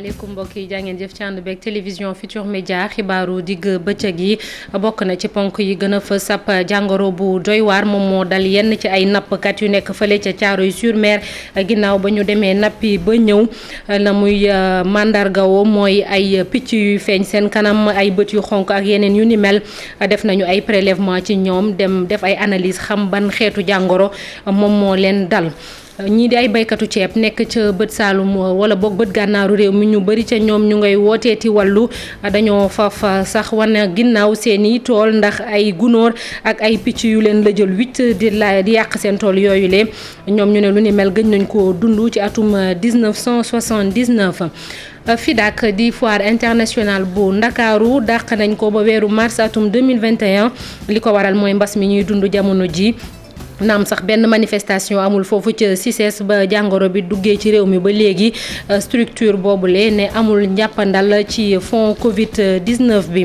asalaamaaleykum mbokk yi jaa ngeen jëf ci ànd beeg télévision Futurs Médias xibaaru digg bëccëg yi bokk na ci ponk yi gën a fës ab jàngoro bu doy waar moom moo dal yenn ci ay nappkat yu nekk fële ca Thiaroye-sur-Mer ginnaaw ba ñu demee nappi ba ñëw la muy mandargawoo mooy ay picc yuy feeñ seen kanam ay bët yu xonk ak yeneen yu ni mel def nañu ay prélèvement ci ñoom dem def ay analyse xam ban xeetu jàngoro moom moo leen dal. ñii di ay baykatu ceeb nekk ca bët Saalum wala boog bët gànnaaru réew mi ñu bëri ca ñoom ñu ngay wooteeti wàllu dañoo faf sax wane ginnaaw seeni tool ndax ay gunóor ak ay picc yu leen la jël wicc di yàq seen tool yooyu le ñoom ñu ne lu ni mel gëj nañ ko dund ci atum 1979. FIDAK di foire internationale bu Ndakaaru dàq nañ ko ba weeru mars atum 2021 li ko waral mooy mbas mi ñuy dund jamono ji. naam sax benn manifestation amul foofu ca CICES ba jàngoro bi duggee ci réew mi ba léegi structure boobule ne amul njàppandal ci fond Covid 19 bi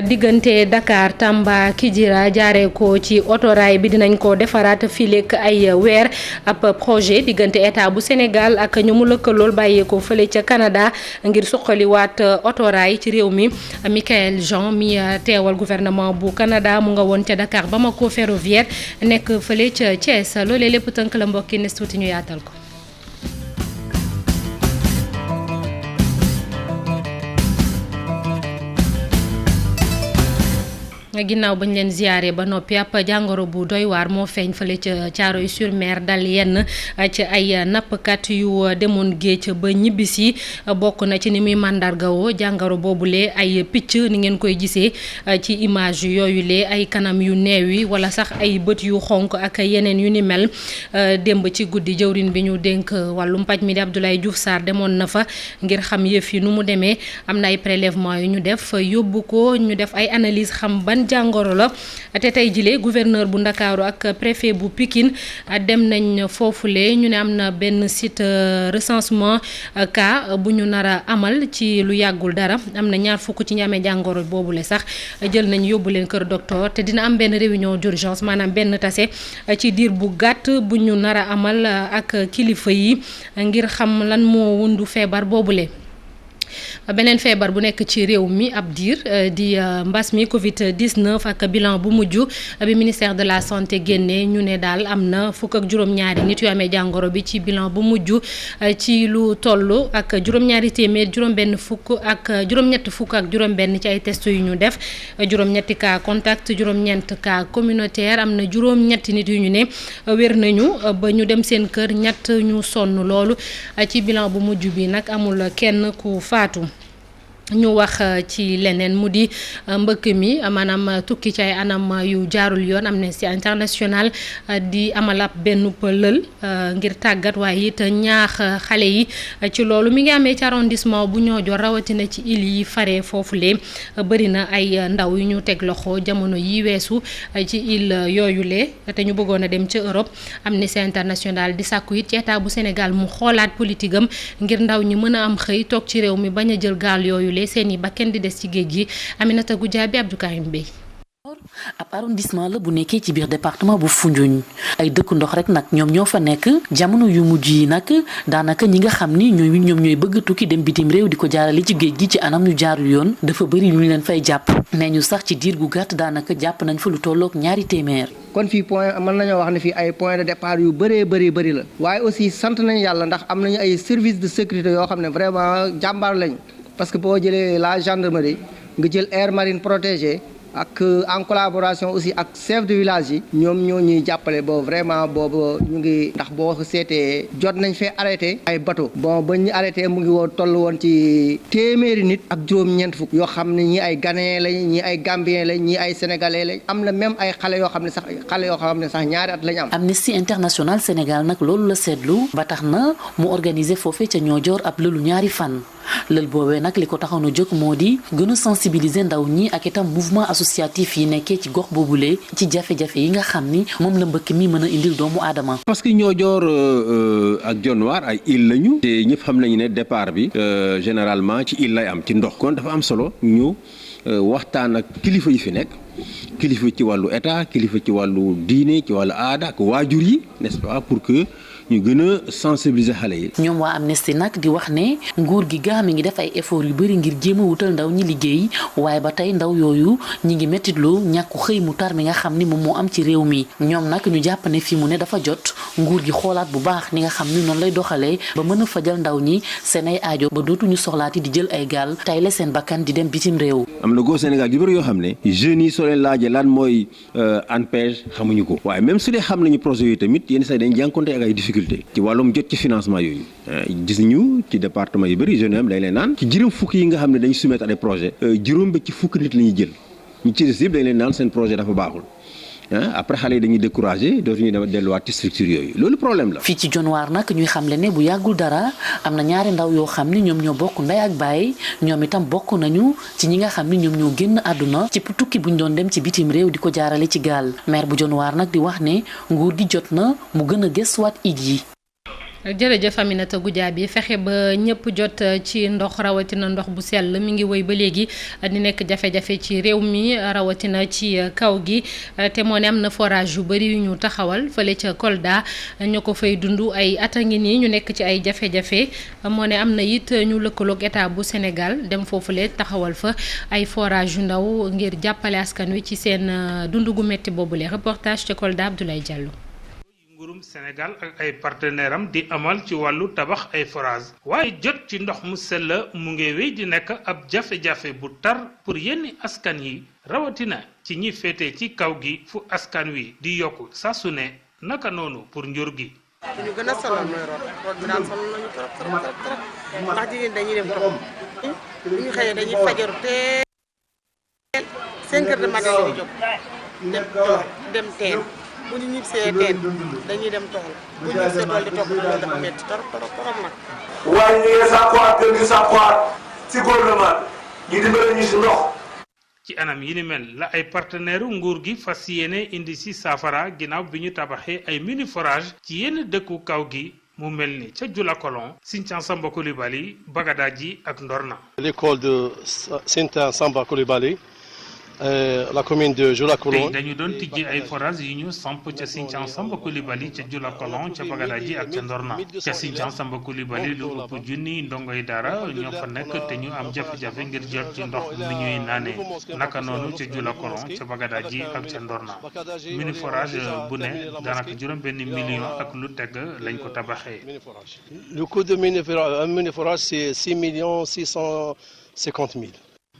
diggante Dakar Tamba Kidira jaaree ko ci autorail bi dinañ ko defaraat fileek ay weer ab projet diggante état bu Sénégal ak ñu mu lëkkalool bàyyee ko fële ca Canada ngir suqaliwaat autorail ci réew mi Michael Jean mi teewal gouvernement bu Canada mu nga woon ca Dakar Bamako ferroviaire nekk fële ca Thiès loolee lépp tënk la mbokki nes tuuti ñu yaatal ko. ginnaaw bañ leen ziyaare ba noppi ab jàngoro bu doy waar moo feeñ fële ca Thiaroye-sur-Mer dal yenn ci ay nappkat yu demoon géej ba ñibbisi bokk na ci ni muy màndargawoo jàngoro boobule ay picc ni ngeen koy gisee ci image yooyu le ay kanam yu neew yi wala sax ay bët yu xonk ak yeneen yu ni mel démb ci guddi jëwrin bi ñu dénk wàllum paj mi di Abdoulaye Diouf Sarr demoon na fa ngir xam yëf yi nu mu demee am na ay prélèvement yu ñu def yóbbu ko ñu def ay analyse xam ban jàngoro la te tey jile gouverneur bu Ndakaaru ak préfet bu Pikine dem nañ foofule ñu ne am na benn site recensement cas bu ñu nar a amal ci lu yàggul dara am na 20 ci ñi amee jàngoro boobule sax jël nañ yóbbu leen kër docteur te dina am benn réunion d'urgence maanaam benn tase ci diir bu gàtt bu ñu nar a amal ak kilifa yi ngir xam lan moo wundu feebar boobule. beneen feebar bu nekk ci réew mi ab diir di mbas mi Covid 19 ak bilan bu mujj bi ministère de la santé génnee ñu ne daal am na fukk ak juróom-ñaari nit yu amee jàngoro bi ci bilan bu mujj ci lu toll ak juróom-ñaari téeméer juróom-benn fukk ak juróom-ñett fukk ak juróom-benn ci ay test yu ñu def juróom-ñetti cas contact juróom-ñett cas communautaire am na juróom-ñetti nit yu ñu ne wér nañu ba ñu dem seen kër ñett ñu sonn loolu ci bilan bu mujj bi nag amul kenn ku faatu. ñu wax ci leneen mu di mbëkk mi maanaam tukki ci ay anam yu jaarul yoon Amnesty International di amal ab benn lël ngir tàggat waaye it ñaax xale yi ci loolu mi ngi amee ci arrondissement bu Niodior rawatina ci île yi fare foofule bëri na ay ndaw yu ñu teg loxo jamono yi weesu ci île yooyule te ñu bëggoon a dem ca Europe Amnesty International di sàkku it ci état bu Sénégal mu xoolaat politique am ngir ndaw ñi mën a am xëy toog ci réew mi bañ a jël gaal yooyule seeni bakken di des ci géej gi Aminata Goudiaby Abdou Karim Bey. ab arrondissement la bu nekkee ci biir département bu Foundiougne ay dëkk ndox rek nag ñoom ñoo fa nekk jamono yu mujj yi nag daanaka ñi nga xam ni ñoom ñooy bëgg tukki dem bitim réew di ko jaarale ci géej gi ci anam yu jaarul yoon dafa bëri ñu leen fay jàpp nee ñu sax ci diir gu gàtt daanaka jàpp nañ fa lu tolloog 2 téeméer. kon fii point mën nañoo wax ne fii ay point de départ yu bëri la waaye aussi sant nañ yàlla ndax am nañu ay service de sécurité yoo xam ne vraiment jàmbaar lañ parce que boo jëlee la gendarmerie nga jël aire marine protégée ak en collaboration aussi ak chef de village yi ñoom ñoo ñuy jàppale boobu vraiment boobu ñu ngi ndax boo seetee jot nañ fee arrêté ay bateau bon ba ñu arrêté mu ngi woon toll woon ci téeméeri nit ak juróom-ñeent fukk yoo xam ne ñi ay Ghanéen lañ ñi ay Gambien lañ ñi ay Sénégalais lañ am na même ay xale yoo xam ne sax 2 at lañ am. Amnesty International Sénégal nag loolu la seetlu ba tax na mu organiser foofee ca Niodior ab lëlu 2 fan. lël boobee nag li ko taxoon a jóg moo di gën a sensibiliser ndaw ñi ak itam mouvement associatif yi nekkee ci gox boobule ci jafe-jafe yi nga xam ni moom la mbëkk mi mën a indil doomu aadama. parce que Niodior ak Dionewar ay île lañu te ñëpp xam nañu ne départ bi généralement ci île lay am ci ndox kon dafa am solo ñu waxtaan ak kilifa yi fi nekk kilifa ci wàllu état kilifa ci wàllu diine ci wàllu aada ak waajur yi n'est-ce pas pour que ñu gën a sensibiliser xale yi. ñoom waa Amnesty nag di wax ne nguur gi gaa mi ngi def ay effort yu bëri ngir jéem a wutal ndaw ñi liggéey waaye ba tey ndaw yooyu ñi ngi mettitlu ñàkku xëy mu tar mi nga xam ni moom moo am ci réew mi ñoom nag ñu jàpp ne fi mu ne dafa jot nguur gi xoolaat bu baax ni nga xam ni noonu lay doxalee ba mën a fajal ndaw ñi seen ay aajo ba dootuñu soxlaati di jël ay gaal tay la seen bakkan di dem bitim réew. am na góor Sénégal yu bëri yoo xam ne jeunes yi soo leen laajee lan mooy ANPEJ xamuñu ko waaye même su dee xam nañu projet yooyu tamit yenn saa yi dañ jànkonte ak ay difficulté ci wàllum jot ci financement yooyu gis ñu ci département yu bëri jeunes yi am dañ leen naan ci juróom fukk yi nga xam ne dañu soumettre des projets juróom ba ci fukk nit la ñuy jël ñu ci des yëpp dañ leen naan seen projet dafa baaxul après xale yi dañuy découragé dootuñu delluwaat ci structure yooyu loolu problème la. fii ci Dionewar nag ñuy xamle ne bu yàggul dara am na ñaari ndaw yoo xam ni ñoom ñoo bokk ndey ak baay ñoom itam bokk nañu ci ñi nga xam ni ñoom ñoo génn àdduna ci tukki buñ doon dem ci bitim réew di ko jaarale ci gaal maire bu Dionewar nag di wax ne nguur gi jot na mu gën a gëstuwaat it yi. jërëjëf Aminata Goudiaby fexe ba ñëpp jot ci ndox rawatina ndox bu sell mi ngi woy ba léegi di nekk jafe-jafe ci réew mi rawatina ci kaw gi te moo ne am na forage yu bari yu ñu taxawal fële ca Kolda ñu ko fay dund ay at a ngi nii ñu nekk ci ay jafe-jafe moo ne am na it ñu lëkkaloog état bu Sénégal dem foofule taxawal fa ay forage yu ndaw ngir jàppale askan wi ci seen dund gu metti boobule reportage ca Kolda Abdoulaye Diallo. nguurum Sénégal ak ay partenaire am di amal ci wàllu tabax ay forage waaye jot ci ndox mu sell mu ngi wéy di nekk ab jafe-jafe bu tar pour yenn askan yi rawatina ci ñi féete ci kaw gi fu askan wi di yokku saa su ne naka noonu pour njur gi. ñu gën a sonal mooy root bi daal sonal nañu trop ndax jigéen dañuy dem toog bu ñu xëyee dañuy fajaru teel 5 heures de matin di jóg dem tool dem teen bu ñu ñibbisee teen dañuy dem tool bu ñu ñibbisee tool di toog loolu dafa metti torop nag. waaye ñu ngi sàkkuwaat kër gi sàkkuwaat ci gouvernement ñu dimbale ñu si ndox. ci anam yi ni mel la ay partenaire nguur gi fas yéene indi si saafara ginnaaw bi ñu tabaxee ay mini forage ci yenn dëkku kaw gi mu mel ni ca Dioulacolon Sinthiane Samba Coulibaly Bagadaji ak Ndorna. L'école de Sinthiane Samba Coulibaly. La commune de Dioulacolon. tey dañu doon tijji ay forage yu ñu samp ca Sinthiane Samba Coulibaly ca Dioulacolon ca Bagadaji ak ca Ndorna ca Sinthiane Samba Coulibaly lu ëpp junni ndongoy dara ñoo fa nekk te ñu am jafe-jafe ngir jot ci ndox mi ñuy naanee naka noonu ca Dioulacolon ca Bagadaji ak ca Ndorna mini forage bu ne daanaka juróom-benn million ak lu teg lañ ko tabaxee. Le coût de un mini forage c'est 6,650,000.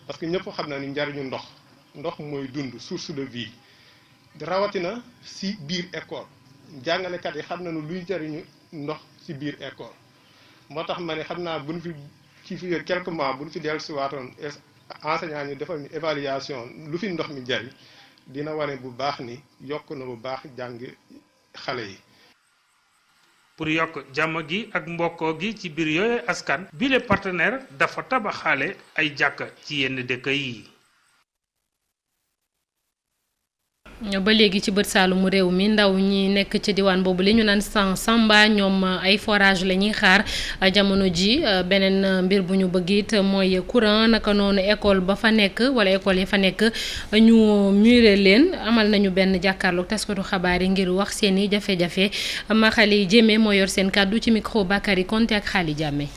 parce que ñëpp xam na ni njariñu ndox mooy dund source de vie rawatina si biir école jàngalekat yi xam nañu luy jariñu ndox si biir école moo tax ma ne xam naa buñ fi ci fi quelques mois buñ fi dellu si waatoon enseignant ñu defal ñu évaluation lu fi ndox mi jariñ dina wane bu baax ni yokk na bu baax jàng xale yi. pour yokk jàmm gi ak mbokkoo gi ci biir yooyu askan bi les partenaires dafa tabaxaale ay jàkk ci yenn dëkk yi. ba léegi ci bët saalumu réew mi ndaw ñi nekk ci diwaan boobu li ñu naan Samba ñoom ay forage la ñuy xaar jamono ji beneen mbir bu ñu bëgg it mooy courant naka noonu école ba fa nekk wala école yi fa nekk ñu muré leen amal nañu benn jàkkaarloog taskatu xabaar yi ngir wax seen i jafe-jafe Maxali Jéeme moo yor seen kàddu ci micro Bakary Konté ak Xaali Jàmme.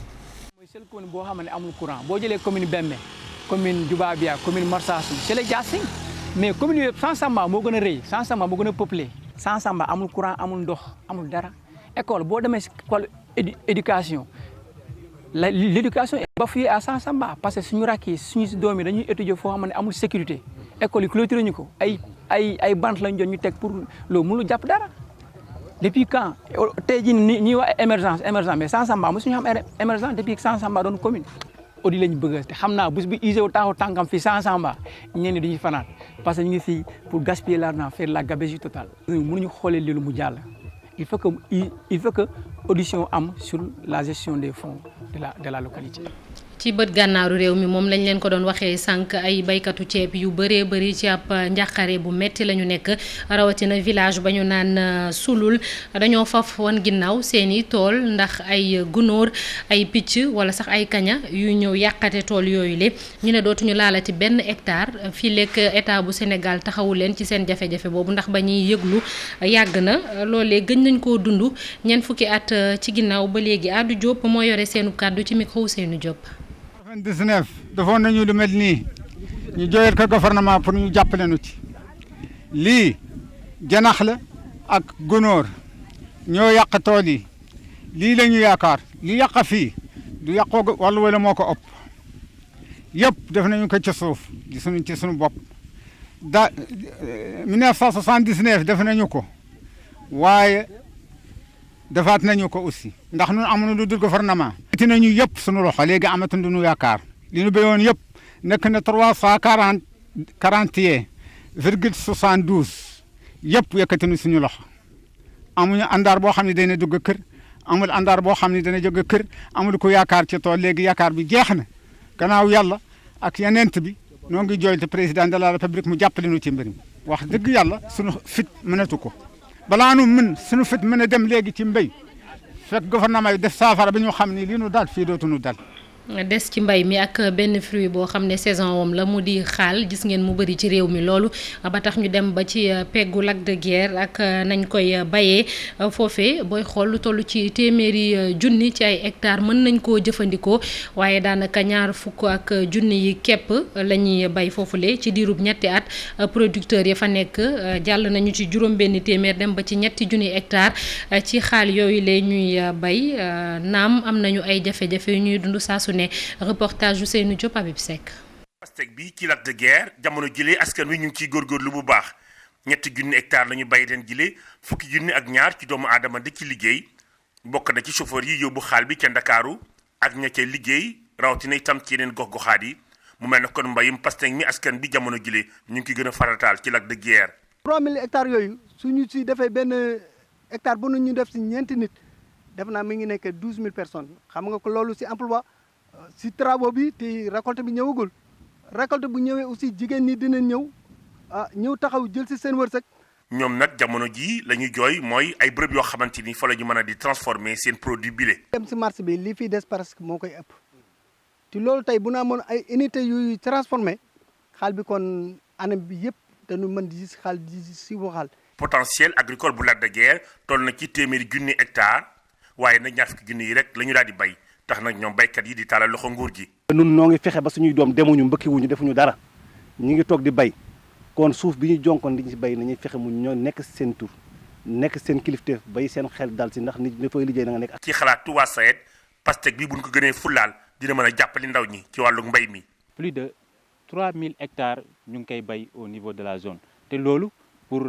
mooy seul commune boo xam ne amul courant boo jëlee commune Bembey commune Dioubabia commune Marsassoum c'est le Diassing mais commune yëpp Sansamba moo gën a rëy Sansamba moo gën a peuplé Sansamba amul courant amul ndox amul dara école boo demee si école éducation l'éducation est bafouée à Sansamba parce que suñu rakk yi suñu doom yi dañuy étudier foo xam ne amul sécurité école yi clôturé ñu ko ay bant lañ doon ñu teg pour loolu mënul jàpp dara depuis quand tey jii ñuy wax émergence mais Sansamba mosuñu xam émergence depuis que Sansamba doon commune. audi lañ bëgg te xam naa bés bi usé wu taxaw tànkam fii Sansamba ñenn ñi dañuy fanaan parce que ñu ngi fii pour gaspiller l'argent faire la gabegie totale. mënuñu xoolee loolu mu jàll il faut que audition am sur la gestion des fonds de la localité. ci bët gànnaaru réew mi moom lañ leen ko doon waxee sànq ay baykatu ceeb yu bëree bëri ci ab njàqare bu metti la ñu nekk rawatina village ba ñu naan sulul dañoo faf wan ginnaaw seeni tool ndax ay gunóor ay picc wala sax ay kaña yu ñëw yàqate tool yooyu le ñu ne dootuñu laalati benn hectare fii lekk état bu Sénégal taxawu leen ci seen jafe-jafe boobu ndax ba ñuy yëglu yàgg na loolee gëj nañ koo dund ñeent fukki at ci ginnaaw ba léegi Adou Diop moo yore seenu kàddu ci micro Ousseynou Diop. 19 defoon nañu lu mel nii ñu jooyal ko gouvernement pour ñu jàppale nu ci lii janax la ak gunóor ñoo yàq tool yi lii la ñu yaakaar li yàq fii du yàqoo wàllu wala moo ko ëpp yëpp def nañu ko ci suuf ci sunu bopp 1979 def nañu ko waaye defaat nañu ko aussi ndax ñun amuñu lu dul gouvernement. ti nañu yëpp sunu loxo léegi amatuñu lu ñu yaakaar li ñu béyoon yëpp nekk na 341,72 yëpp yëkkati nu suñu loxo amuñu àndaar boo xam ne dana dugg kër amul àndaar boo xam ne dana jóge kër amul ko yaakaar ci tool léegi yaakaar bi jeex na gannaaw yàlla ak yenent bi noo ngi jooyte président de la république mu jàppale nu ci mbir mi wax dëgg yàlla sunu fit mënatu ko. balaa nu mën suñu fit mën a dem léegi ci mbéy fekk gouvernement yi def saafara bi ñu xam ni lii nu dal fii dootu nu dal. des ci mbay mi ak benn fruit boo xam ne saison wam la mu di xaal gis ngeen mu bëri ci réew mi loolu ba tax ñu dem ba ci peggu lac de Guiers ak nañ koy bayee foofee booy xool lu toll ci téeméeri junni ci ay hectares mën nañ koo jëfandikoo waaye daanaka ñaar fukk ak junni yi képp la ñuy bay foofule ci diirub ñetti at producteurs ya fa nekk jàll nañu ci juróom benn téeméer dem ba ci ñetti junni hectares ci xaal yooyu la ñuy bay naam am nañu ay jafe-jafe yu ñuy dund saa su ne reportage Ousseynou Diop Habib Seck. pastèque bi ci lac de Guiers jamono jëlee askan wi ñu ngi ciy góorgóorlu bu baax ñetti junni hectare la ñu bay ren jëlee fukki junni ak ñaar ci doomu aadama di ci liggéey bokk na ci chauffeur yi yóbbu xaal bi ca Ndakaaru ak ña ca liggéey rawatina itam ci yeneen gox-goxaat yi mu mel ne kon mbayum pastèque mi askan bi jamono jëlee ñu ngi ciy gën a farataal ci lac de Guiers. 3000 hectares yooyu suñu si defee benn hectare bu ñu def si ñeenti nit def naa mi ngi nekk 12000 personnes xam nga ko loolu si emploi si travaux bi te récolte bi ñëwagul récolte bu ñëwee aussi jigéen ñi dina ñëw ñëw taxaw jël si seen wërsëg. ñoom nag jamono ji la ñuy jooy mooy ay bërëb yoo xamante ni fa la ñu mën a di transformer seen produit bile. dem si marché bi li fiy des parce que moo koy ëpp te loolu tey bu naa amoon ay unité yuy transformé xaal bi kon année bi yëpp dañu mën di gis xaal di si waxaal. potentiel agricole bu Lac de Guiers toll na ci téeméeri junni hectare waaye nag ñaar fukki junni yi rek la ñu daal di bay. tax nag ñoom baykat yi di taalal loxo nguur gi. nun noo ngi fexe ba suñuy doom demuñu mbëkkiwuñu defuñu dara ñu ngi toog di bay kon suuf bi ñu jonkoon di ci bay nañuy fexe mu ñoo nekk seen tur nekk seen kilifteef bay seen xel dal si ndax nit ñi fay liggéey na nga nekk. ci xalaatu waa SAED pastèque bi buñ ko gënee fulaal dina mën a jàppali ndaw ñi ci wàllu mbay mi. plus de 3000 hectares ñu ngi koy bay au niveau de la zone te loolu pour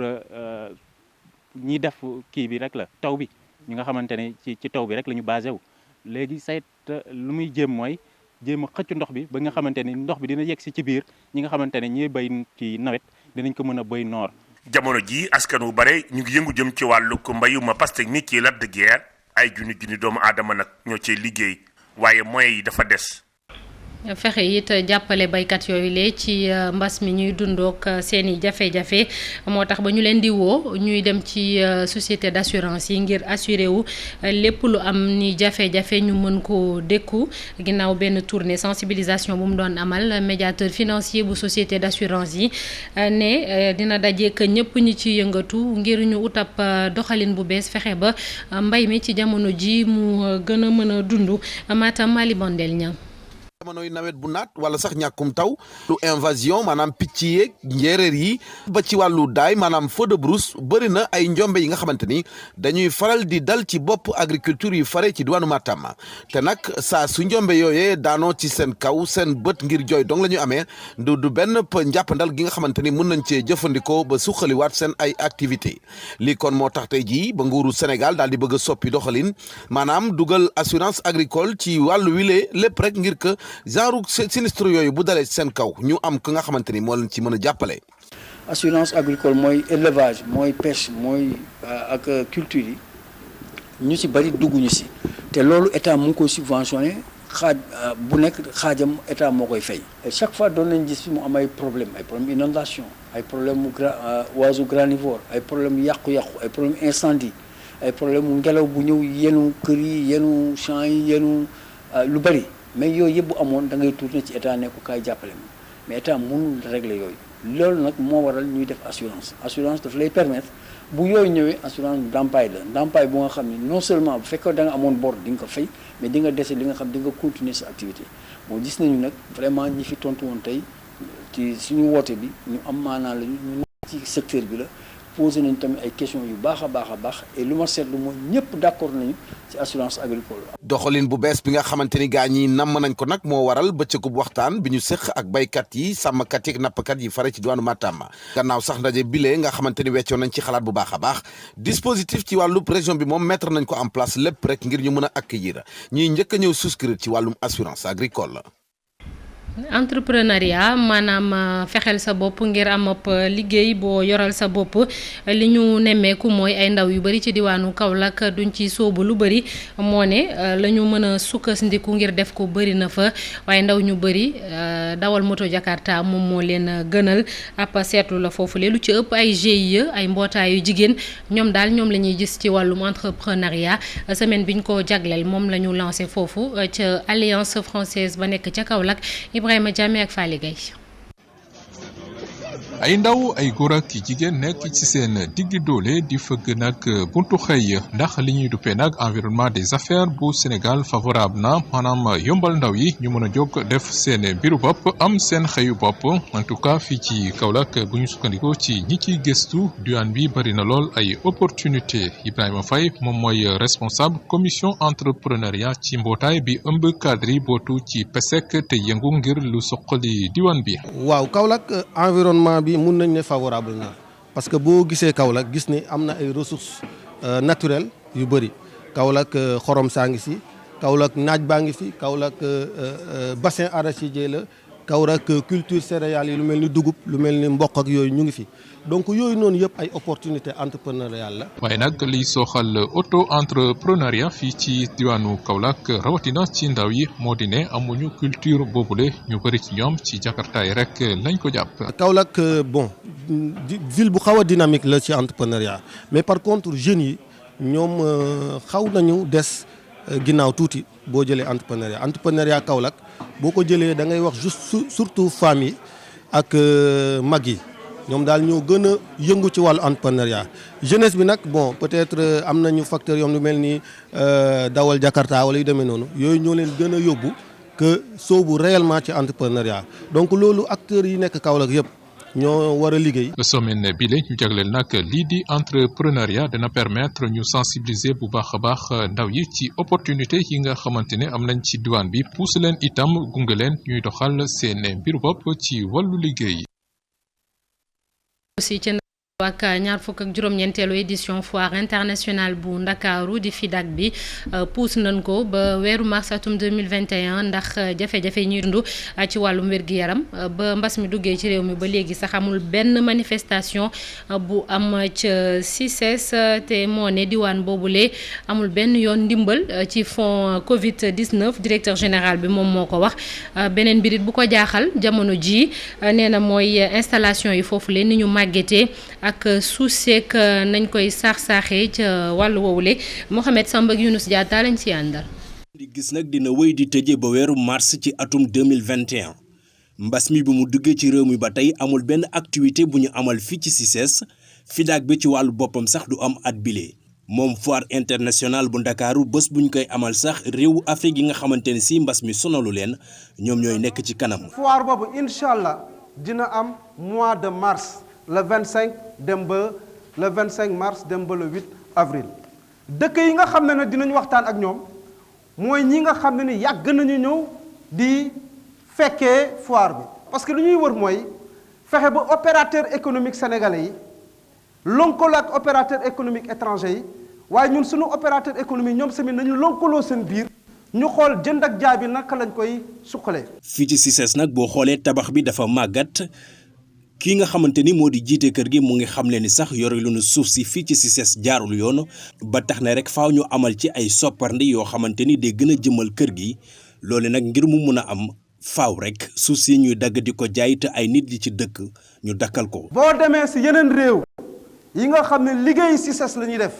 ñi def kii bi rek la taw bi ñi nga xamante ne ci taw bi rek la ñu basé wu. léegi sayt lu muy jéem mooy jéem a xëcc ndox bi ba nga xamante ni ndox bi dina yegg si ci biir ñi nga xamante ne ñiy béy ci nawet dinañ ko mën a béy noor. jamono ji askan wu bare ñu ngi yëngu jëm ci wàllu ko mbayuma pastèque mi ci Lac de Guiers ay junni doomu aadama nag ñoo cay liggéey waaye moyens yi dafa des. fexe it jàppale baykat yooyu lee ci mbas mi ñuy dundook seen i jafe-jafe moo tax ba ñu leen di woo ñuy dem ci société d'assurance yi ngir assuré wu lépp lu am ni jafe-jafe ñu mën ko dékku ginnaaw benn tournée sensibilisation bu mu doon amal médiateur financier bu société d'assurance yi ne dina dajeek ñëpp ñi ci yëngatu ngir ñu utab doxalin bu bees fexe ba mbay mi ci jamono ji mu gën a mën a dund Matam Mali Bondel ñam jamonoy nawet bu naat wala sax ñàkkum taw lu invasion maanaam picc yeeg njéeréer yi ba ci wàllu daay maanaam feu de brousse bëri na ay njombe yi nga xamante ni dañuy faral di dal ci bopp agriculture yu fare ci diwaanu Matam te nag saa su njombe yooyee daanoo ci seen kaw seen bët ngir jooy dong la ñu amee du benn njàppandal gi nga xamante ni mën nañ cee jëfandikoo ba suqaliwaat seen ay activité lii kon moo tax tey jii ba nguuru Sénégal daal di bëgg a soppi doxalin maanaam dugal assurance agricole ci wàllu wile lépp rek ngir que genre sinistre yooyu bu dalee seen kaw ñu am ki nga xamante ni moo leen ci mën a jàppale. assurance agricole mooy élevage mooy pêche mooy ak culture yi ñu ci bari dugguñu ci te loolu état mu ngi koy subventionné xaaj bu nekk xaajam état moo koy fay. et chaque fois doon nañ gis fi mu am ay problème inondation ay problème mu oiseau granivore ay problème yàqu-yàqu ay problème incendie ay problème mu ngelaw bu ñëw yenu kër yi yenu champs yi yenu lu bari mais yooyu yëpp bu amoon da ngay tourner ci état ne ko kaay jàppale ma mais état mënul régler yooyu loolu nag moo waral ñuy def assurance daf lay permettre bu yooyu ñëwee assurance ndàmpaay la ndàmpaay bu nga xam ne non seulement bu fekkee da nga amoon bor di nga ko fay mais di nga dese li nga xam di nga continuer sa activité bon gis nañu nag vraiment ñi fi tontu woon tey ci suñu woote bi ñu am maanaa la ñu ci secteur bi la posé nañu tamit ay questions yu baax a baax et lu ma seetlu mooy ñëpp d'accord nañu ci assurance agricole. doxalin bu bees bi nga xamante ni gaa ñi namm nañ ko nag moo waral bëccëgub waxtaan bi ñu séq ak baykat yi sàmmkat yi ak nappkat yi fare ci diwaanu Matam gannaaw sax ndaje bile nga xamante ni weccoon nañ ci xalaat bu baax a baax dispositif ci wàllub région bi moom mettre nañ ko en place lépp rek ngir ñu mën a accueillir ñuy njëkk a ñëw souscrire ci wàllum assurance agricole. entrepreneuriat maanaam fexeel sa bopp ngir am ab liggéey boo yoral sa bopp li ñu nemmeeku mooy ay ndaw yu bari ci diwaanu Kaolack duñ ci sóobu lu bari moo ne la ñu mën a sukkandiku ngir def ko bari na fa waaye ndaw ñu bari dawal moto Jakarta moom moo leen gënal ab seetlu la foofu le lu ci ëpp ay GIE ay mbootaayu jigéen ñoom daal ñoom la ñuy gis ci wàllum entrepreneuriat semaine biñ ko jagleel moom la ñu lancé foofu ca Alliance française ba nekk ca Kaolack Ibrahima Diame ak Fally Gueye. ay ndaw ay góor ak jigéen nekk ci seen digg doole di fëgg nag buntu xëy ndax li ñuy duppee nag environnement des affaires bu Sénégal favorable na maanaam yombal ndaw yi ñu mën a jóg def seen mbiru bopp am seen xëyu bopp en tout cas fii ci Kaolack bu ñu sukkandikoo ci ñi ciy gëstu diwaan bi bari na lool ay opportunité Ibrahima Faye moom mooy responsable commission entrepreneuriat ci mbootaay bi ëmb cadre yi bootu ci PESEC te yëngu ngir lu soqali diwaan bi. waaw Kaolack environnement bi mun nañ ne favorable na parce que boo gisee Kaolack gis ni am na ay ressources naturelles yu bëri Kaolack xorom saa ngi si Kaolack naaj baa ngi fi Kaolack bassin arachidier la Kaolack culture céréales yi lu mel ni dugub lu mel ni mboq ak yooyu ñu ngi fi donc yooyu noonu yëpp ay opportunité entrepreneuriale la. waaye nag liy soxal auto entrepreneuriat fii ci diwaanu Kaolack rawatina ci ndaw yi moo di ne amuñu culture boobule ñu bëri ci ñoom ci Jakarta yi rek lañ ko jàpp. Kaolack bon ville bu xaw a dynamique la ci entrepreneuriat mais par contre jeunes yi ñoom xaw nañu des ginnaaw tuuti boo jëlee entrepreneuriat Kaolack boo ko jëlee da ngay wax juste surtout femmes yi ak mag yi. ñoom daal ñoo gën a yëngu ci wàllu entrepreneuriat jeunesse bi nag bon peut-être am nañu facteur yoom lu mel ni dawal Jakarta wala yu demee noonu yooyu ñoo leen gën a yóbbu que soobu réellement ci entrepreneuriat donc loolu acteurs yi nekk Kaolack yëpp ñoo war a liggéey. semaine bi la ñu jagleel nag lii di entrepreneuriat dana permettre ñu sensibiliser bu baax a baax ndaw yi ci opportunité yi nga xamante ne am nañ ci diwaan bi pousse leen itam gunge leen ñuy doxal seen mbiru bopp ci wàllu liggéey. aussi ci ak ñaar fukk ak juróom-ñeenteelu édition foire internationale bu Ndakaaru di FIDAK bi pousse nañ ko ba weeru mars atum 2021 ndax jafe-jafe yi ñuy dund ci wàllum wér-gu-yaram ba mbas mi duggee ci réew mi ba léegi sax amul benn manifestation bu am ca CICES te moo ne diwaan boobule amul benn yoon ndimbal ci fond Covid 19 directeur général bi moom moo ko wax beneen birit bu ko jaaxal jamono ji nee na mooy installation yi foofu leen ni ñu màggetee ak suuseek nañ koy saax-saaxee ca wàllu woowule Mohamed Samba ak Younous Diatta lañ ci àndal. di gis nag dina wéy di tëjee ba weeru mars ci atum 2021 mbas mi bi mu duggee ci réew mi ba tey amul benn activité bu ñu amal fii ci CICES FIDAK bi ci wàllu boppam sax du am at bile moom foire internationale bu Ndakaaru bés bu ñu koy amal sax réewu Afrique yi nga xamante ne si mbas mi sonalu leen ñoom ñooy nekk ci kanam. foire boobu incha allah dina am mois de mars. le 25 dem ba le 25 mars dem ba le 8 avril dëkk yi nga xam ne dinañ waxtaan ak ñoom mooy ñi nga xam ne ni yàgg nañu ñëw di fekkee foire bi parce que lu ñuy wër mooy fexe ba opérateur économique sénégalais yi lëkkaloo ak opérateur économique étranger yi waaye ñun suñu opérateur économique ñoom tamit nañu lëkkaloo seen biir ñu xool jënd ak jaay bi naka lañ koy suqalee. fii ci CICES nag boo xoolee tabax bi dafa màggat. kii nga xamante ni moo di jiite kër gi mu ngi xamle ni sax yore lu nu suuf si fii ci CICES jaarul yoon ba tax na rek faaw ñu amal ci ay sopparndi yoo xamante ni day gën a jëmal kër gi loole nag ngir mu mun a am faaw rek suuf si ñuy dagg di ko jaay te ay nit yi ci dëkk ñu dakkal ko. boo demee si yeneen réew yi nga xam ne liggéey CICES la ñuy def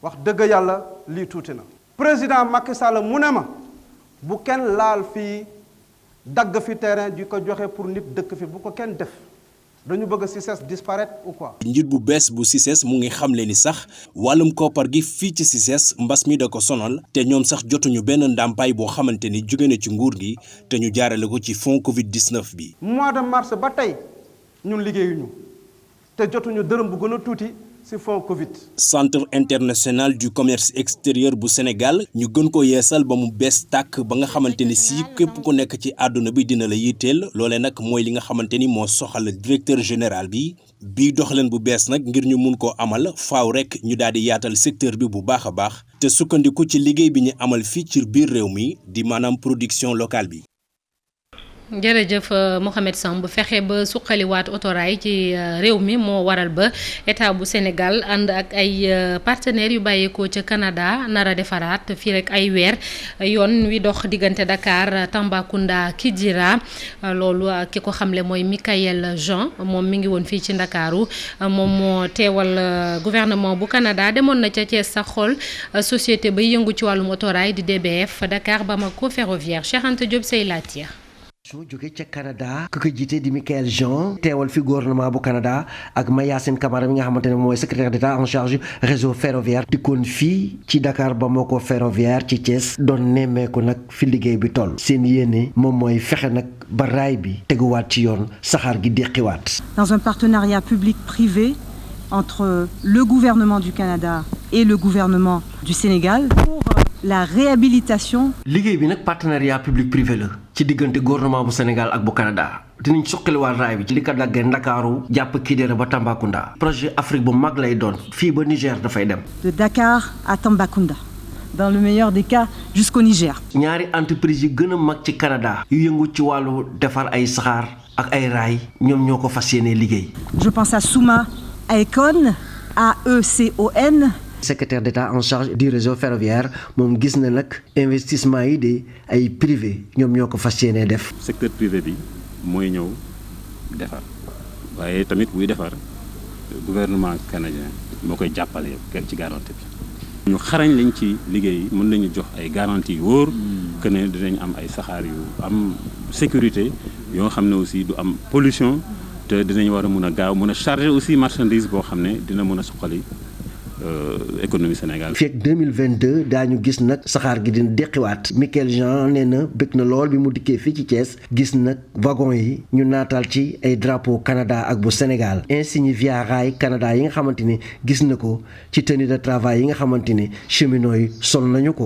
wax dëgg yàlla lii tuuti na. président Macky Sall mu ne ma bu kenn laal fii dagg fi terrain di ko joxe pour nit dëkk fi bu ko kenn def. dañu bëgg CICES disparaître ou quoi. njiit bu bees bu CICES mu ngi xamle ni sax wàllum koppar gi fii ci CICES mbas mi da ko sonal te ñoom sax jotuñu benn ndàmpaay boo xamante ni jóge na ci nguur gi te ñu jaarale ko ci fonds Covid 19 bi. mois de mars ba tey ñun liggéeyuñu te jotuñu dërëm bu gën a tuuti ci fonds Covid. Centre international du commerce extérieur bu Sénégal ñu gën ko yeesal ba mu bees tàkk ba nga xamante ni si képp ku nekk ci àdduna bi dina la yitteel loole nag mooy li nga xamante ni moo soxal directeur général bi bii doxaleen bu bees nag ngir ñu mun koo amal faaw rek ñu daal di yaatal secteur bi bu baax a baax te sukkandiku ci liggéey bi ñu amal fii ci biir réew mi di maanaam production locale bi. jërëjëf Mohamed Samb fexe ba suqaliwaat autorail ci réew mi moo waral ba état bu Sénégal ànd ak ay partenaires yu bàyyeekoo ca Canada nar a defaraat fii rek ay weer yoon wi dox diggante Dakar Tambacounda Kidira loolu ki ko xamle mooy Michael Jean moom mi ngi woon fii ci Ndakaaru moom moo teewal gouvernement bu Canada demoon na ca Thiès sax xool société bay yëngu ci wàllum autorail di DBF Dakar Bamako Ferroviaire Cheikh Anta Diop say laatiya jóge ca Canada ku ko jiite di Michael Jean teewal fi gouvernement bu Canada ak Mayacine Camara mi nga xamante ne mooy secrétaire d'État en charge réseau ferroviaire dikkoon fii ci Dakar Bamako Ferroviaire ci Thiès doon nemmeeku nag fi liggéey bi toll seen yéene moom mooy fexe nag ba raay bi teguwaat ci yoon saxaar gi déqiwaat. Dans un partenariat public-privé entre le gouvernement du Canada et le gouvernement du Sénégal pour la réhabilitation. liggéey bi nag partenariat public-privé la ci diggante gouvernement bu Sénégal ak bu Canada dinañ suqaliwaat raay bi ci li ko daggee Ndakaaru jàpp Kidira ba Tambacounda projet Afrique bu mag lay doon fii ba Niger dafay dem. de Dakar à Tambacounda dans le meilleur des cas jusqu'au Niger. ñaari entreprise yi gën a mag ci Canada yu yëngu ci wàllu defar ay saxaar ak ay raay ñoom ñoo ko fas yéenee liggéey. je pense à Souma Aecon AECON. secrétaire d'État en charge du réseau ferroviaire moom gis na nag investissement yi de ay privé ñoom ñoo ko fas yéenee def. secteur privé bi mooy ñëw defar waaye tamit buy defar gouvernement canadien moo koy jàppale yëpp ci garantie bi. ñu xarañ lañ ci liggéey mën nañu jox ay garantie yu wóor que ne dinañ am ay saxaar yu am sécurité yoo xam ne aussi du am pollution te dinañ war a mun a gaaw mun a charger aussi marchandise boo xam ne dina mun a suqali économie Sénégal. fii ak 2022 daañu gis nag saxaar gi dina deqiwaat Michael Jean nee na bëgg na lool bi mu dikkee fii ci Thiès gis nag wagon yi ñu naataal ci ay drapeau Canada ak bu Sénégal insigne Via Rail Canada yi nga xamante ni gis na ko ci tenue de travail yi nga xamante ni cheminots yi sol nañu ko.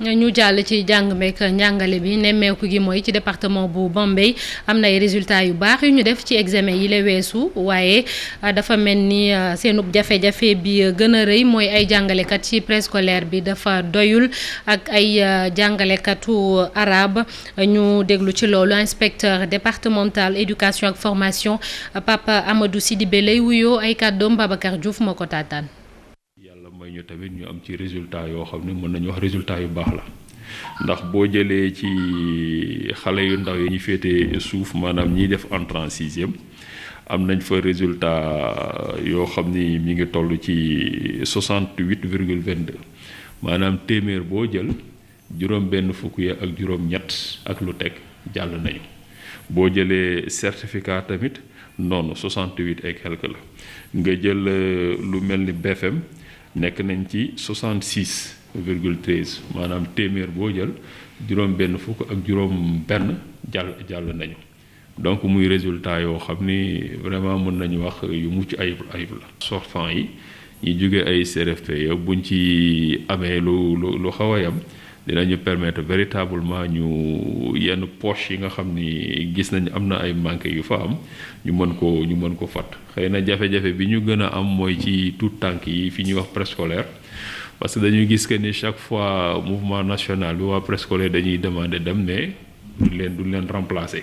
ñu jàll ci jàng meek njàngale bi nemmeeku gi mooy ci département bu Bambey am na ay résultats yu baax yu ñu def ci examen yi la weesu waaye dafa mel ni seenub jafe-jafe bi gën a rëy mooy ay jàngalekat ci préscolaire bi dafa doyul ak ay jàngalekatu arabe ñu déglu ci loolu inspecteur départemental éducation ak formation Papa Amadou Sidibé lay wuyoo ay kàddoom Babacar Diouf moo ko taataan. mooy ñu tamit ñu am ci résultat yoo xam ne mën nañu wax résultat yu baax la ndax boo jëlee ci xale yu ndaw yi ñu féete suuf maanaam ñiy def entrée en sixième am nañ fa résultat yoo xam ni mi ngi toll ci 68,22 maanaam téeméer boo jël juróom benn fukk ya ak juróom ñett ak lu teg jàll nañu boo jëlee certificat tamit noonu 68 et quelque la nga jël lu mel ni BFM nekk nañ ci 66,13 maanaam téeméer boo jël juróom benn fukk ak juróom benn jàll nañu donc muy résultat yoo xam ni vraiment mën nañu wax yu mucc ayib la sortant yi ñi jóge ay CRFP yow buñ ci amee lu xaw a yam dinañu permettre véritablement ñu yenn poche yi nga xam ni gis nañ am na ay manqué yu fa am ñu mën ko fat xëy na jafe-jafe bi ñu gën a am mooy ci tout tànk yi fi ñuy wax préscolaire parce que dañuy gis que ni chaque fois mouvement national bi waa préscolaire dañuy demander dem mais duñ leen remplacer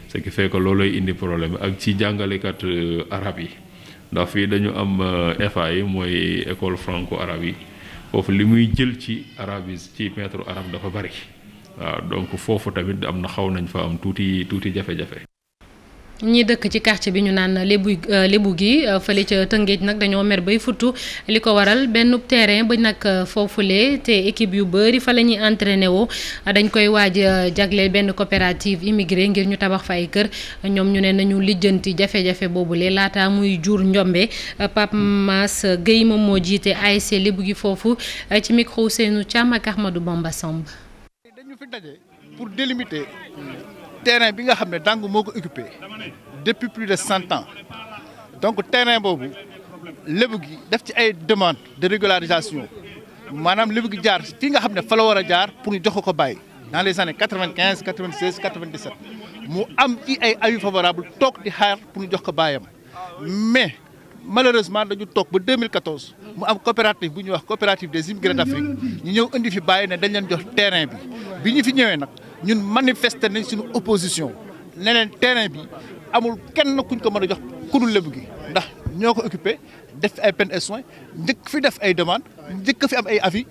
ce qui fait que loolooy indi problème ak ci jàngalekat arabe yi ndax fii dañu am FA yi mooy école franco arabe yi foofu li muy jël ci arabe yi ci maître arabe dafa bari waaw donc foofu tamit am na xaw nañ fa am tuuti jafe-jafe. ñi dëkk ci quartier bi ñu naan lébu gi fële ca Tëngéej nag dañoo mer bay futtu li ko waral benn terrain ba nag foofule te équipe yu bëri fa la ñuy entraîné woo dañ koy waaj jagleel benn coopérative immigré ngir ñu tabax fa ay kër ñoom ñu ne nañu lijjanti jafe-jafe boobule laata muy jur njombe. Pape Mass Gueye moom moo jiite ASC lébu gi foofu ci micro Ousseynou Thiam ak Ahmadou Bamba Samb. dañu fi daje pour délimiter terrain bi nga xam ne Dangu moo ko occupé depuis plus de 100 ans donc terrain boobu lébu gi def ci ay demande de régularisation maanaam lébu gi jaar fii nga xam ne fa la war a jaar pour ñu jox ko bàyyi dans les années 95 96 97 mu am ci ay avis favorable toog di xaar pour ñu jox ko bàyyam mais malheureusement dañu toog ba 2014 mu am coopérative bu ñuy wax coopérative des immigrés d'Afrique ñu ñëw indi fi bàyyi ne dañ leen jox terrain bi ñu fi ñëwee nag ñun manifester nañ suñu opposition ne leen terrain bi amul kenn kuñ ko mën a jox ku dul lébu gi ndax ñoo ko occupé def fi ay peine et soins njëkk fi def ay demandes njëkk fi am ay avis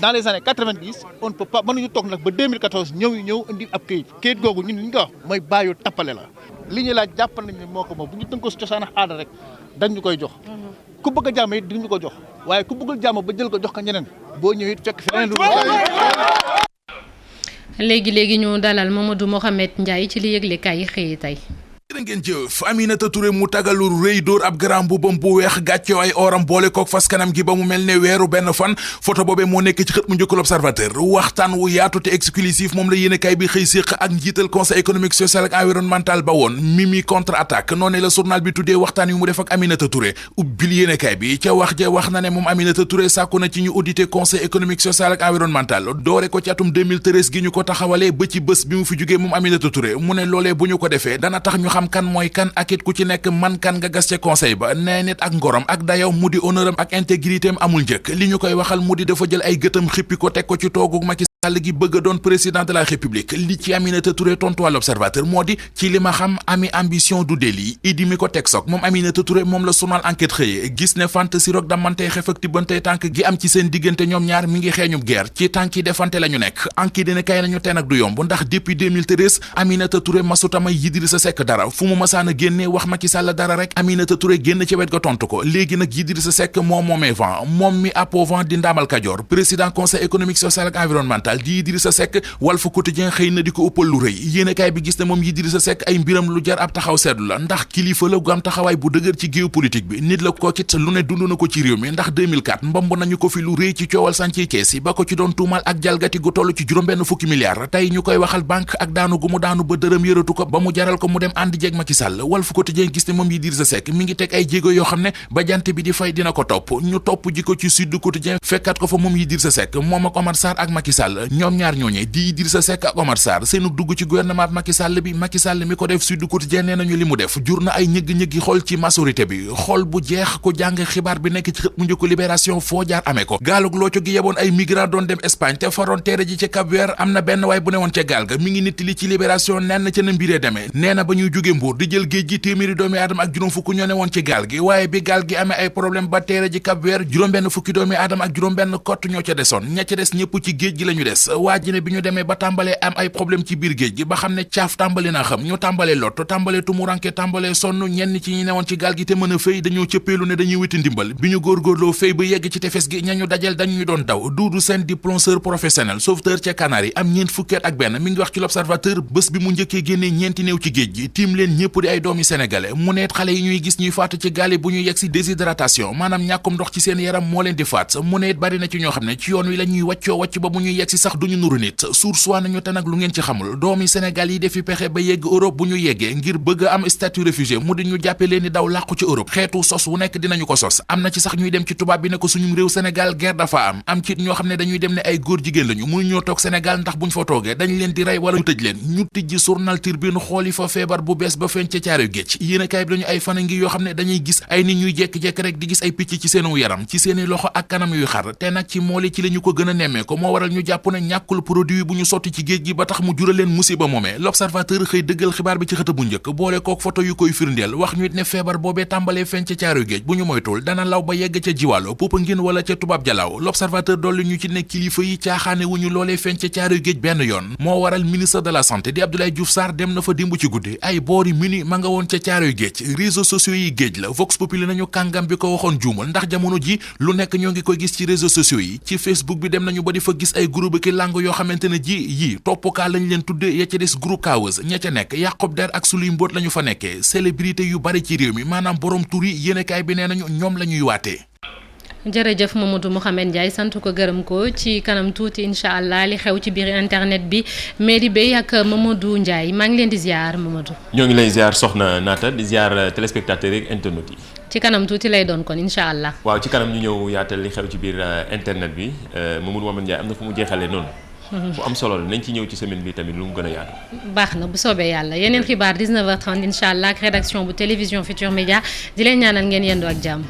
dans les années 90 on ne peut pas mënuñu toog nag ba 2014 ñëw indi ab kayit googu ñun li ñu ko wax mooy bàyyu tappale la li ñuy laaj jàpp nañ ne moo ko moom bu ñu tënkoo si cosaan ak aada rek dañ ñu koy jox ku bëgg a jàmm it di ñu ko jox waaye ku bëggul jàmm ba jël ko jox ko ñeneen boo ñëwee it fekk fi leneen lu léegi ñu dalal Mamadou Mohamed Ndiaye ci li yëglekaay yi xëyee tey. jërë ngeen jëf Aminata Touré mu tagalu rëy dóor ab grand boubam bu weex gàccoo ay oram boole kook fas kanam gi ba mu mel ne weeru benn fan photo boobee moo nekk ci xët mu njëkk l'Observateur waxtaan wu yaatu te exclusif moom la yéenekaay bi xëy séq ak njiital conseil économique social ak environnemental ba woon Mimi contre attaque noonu la journal bi tuddee waxtaan yu mu def ak Aminata Touré ubbil yéenekaay bi ca wax ja wax na ne moom Aminata Touré sàkku na ci ñu auditer conseil économique social ak environnemental doore ko ci atum 2013 gi ñu ko taxawalee ba ci bés bi mu fi jógee moom Aminata Touré mu ne loolee bu ñu ko defee dana tax ñu xam kan mooy kan ak it ku ci nekk man kan nga gas ca conseil ba nee nit ak ngorom ak dayow mu di honneuram ak intégrité am amul njëkk li ñu koy waxal mu di dafa jël ay gëtam xippi ko teg ko ci toogu Macky Sall gi bëgg a doon président de la République li ci Aminata Touré tontu wàll L'Observateur moo di ci li ma xam ami ambition du délit idi mi ko teg soog moom Aminata Touré moom la journal Enquête xëyee gis ne fant si roog damantey xef ak tibbantey tànk gi am ci seen diggante ñoom ñaar mi ngi xeeñub guerre ci tànk yi defante la ñu nekk enquête dina kay nañu teen ak du yomb ndax depuis 2013 Aminata Touré masutamay Idrissa Seck dara fu mu masaan a génnee wax Macky Sall dara rek Aminata Touré génn ci wet ga tontu ko léegi nag Idrissa Seck moomee vent moom mi appauvant di Ndamal Kajoor président conseil économique social ak environnemental di Idrissa Seck Walf Quotidien xëy na di ko ëppal lu rëy yéenekaay bi gis ne moom Idrissa Seck ay mbiram lu jar ab taxaw seetlu la ndax kilifa la gu am taxawaay bu dëgër ci géopolitique bi nit la ko kit lu ne dund na ko ci réew mi ndax 2004 mbamb nañu ko fi lu rëy ci coowal sànci kees yi ba ko ci doon tuumal ak jalgati gu toll ci juróom-benn fukki milliards tey ñu koy waxal banque ak daanu gu mu daanu ba dërëm yëratu ko ba mu jaral ko mu dem ànd jeeg Macky Sall Walf Quotidien gis ne moom Idrissa Seck mi ngi teg ay jéego yoo xam ne ba jant bi di fay dina ko topp ñu topp ji ko ci Sud Quotidien fekkat ko fa moom Idrissa Seck moom ak Omar Sarr ak Macky Sall ñoom ñaar ñooñe di Idrissa Seck ak Omar Sarr seenu dugg ci gouvernement Macky Sall bi Macky Sall mi ko def Sud Quotidien nee nañu li mu def jur na ay ñëgg-ñëggi xool ci majorité bi xool bu jeex ku jàng xibaar bi nekk ci xët mu njëkk Libération foo jaar amee ko gaalug looco gi yeboon ay migrant doon dem Espagne te frontière ji ca Cap-Vert am na benn waay bu ne woon ca gaal ga mi ngi nit li ci Libération nenn ca na mbiree demee nee na ba ñuy jóge Mbuur di jël géej gi téeméeri doomi aadama ak juróom fukk ñoo ne woon ci gaal gi waaye bi gaal gi amee ay problème ba teere ji Cap-Vert juróom-benn fukki doomi aadama ak juróom-benn kott ñoo ca desoon ña ca des ñëpp ci géej gi la ñu des waa ji ne bi ñu demee ba tàmbalee am ay problème ci biir géej gi ba xam ne caaf tàmbale naa xam ñu tàmbalee lott tàmbalee tumuranke tàmbalee sonn ñenn ci ñi newoon ci gaal gi te mën a fëy dañoo cëppeelu ne dañuy witi ndimbal bi ñu góorgóorloo fëy ba yegg ci tefes gi ñañu dajel dañuy doon daw Doudou Sène di plongeur professionnel sauveteur ca Canaries am ñeent fukkeet ak benn mi ngi wax ci L'Observateur bés bi mu njëkkee génnee ñeenti néew ci géej gi tiim leen ñëpp di ay doomi sénégalais mu neet xale yi ñuy gis ñuy faatu ci gaal yi bu ñuy yegg si déshydratation maanaam ñàkkum ndox ci seen yaram moo leen di faat mu neet bari na ci ñoo xam ne ci yoon wi la ñuy wàccoo wàcc ba bu ñuy yegg si sax duñu nuru nit sursoi nañu te nag lu ngeen ci xamul doomi Sénégal yi defi pexe ba yegg Europe bu ñu yeggee ngir bëgg a am statut réfugié mu di ñu jàppe leen ni daw làqu ci Europe xeetu sos wu nekk dinañu ko sos am na ci sax ñuy dem ci tubaab bi ne ko suñu réew Sénégal guerre dafa am ci ñoo xam ne dañuy dem ne ay góor jigéen lañu mënu ñoo toog Sénégal ndax buñ fa toogee dañ leen di rey wala ñu tëj leen ñu tijji journal Tribune xooli fa feebar bu bees ba feeñ ca caaru géej yéenekaay bi dañu ay fan ngi yoo xam ne dañuy gis ay nit ñuy jekki-jekki rek di gis ay picc ci seenu yaram ci seeni loxo ak kanam yuy xar te nag ci mooli ci la ñu ko gën a nemmee ko moo waral ñu jàpp jàpp ne ñàkkul produit bu ñu sotti ci géej gi ba tax mu jural leen musiba moomee l'observateur xëy dëggal xibaar bi ci xët bu njëkk boole kook photo yu koy firndeel wax ñu it ne feebar boobee tàmbalee feeñ ca caaroy géej bu ñu moytul dana law ba yegg ca Jiwaalo Popenguine wala ca Tubaab Jalaaw l'observateur dolli ñu ci ne kilifa yi caaxaane wu ñu loolee feeñ ca caaroy géej benn yoon moo waral ministre de la santé di Abdoulaye Diouf Sarr dem na fa dimbu ci guddi ay boori mini ma nga woon ca caaroy géej réseaux sociaux yi géej la Vox Populi nañu kàngam bi ko waxoon juumal ndax jamono ji lu nekk ñoo ngi koy gis ci réseaux sociaux yi ci Facebook bi dem nañu ba di fa gis ay groupe ki lang yoo xamante ne ji yii toppukaa lañ leen tudde ya ca des groupe Kawes ña ca nekk yàqob der ak suluy mbóot la ñu fa nekkee célébrité yu bari ci réew mi maanaam borom tur yi yéenekaay bi nee nañu ñoom la ñuy waatee. jërëjëf Mamadou Mouhamed Ndiaye sant ko gërëm ko ci kanam tuuti incha allah li xew ci biir internet bi Mairie Bey ak Mamadou Ndiaye maa ngi leen di ziar Mamadou. ñoo ngi lay ziar soxna Naata di ziar téléspectateurs yeeg internautes yi. ci kanam tuuti lay doon kon incha allah. waaw ci kanam ñu ñëw yaatal li xew ci biir internet bi Mamadou Mouhamed Ndiaye am na fu mu jeexalee noonu. bu am solo la nañ ci ñëw ci semaine bi tamit lu mu gën a yaatu. baax na bu soobee yàlla yeneen xibaar 19h30 incha allah ak rédaction bu télévision Futur Média di leen ñaanal ngeen yendoo ak jàmm.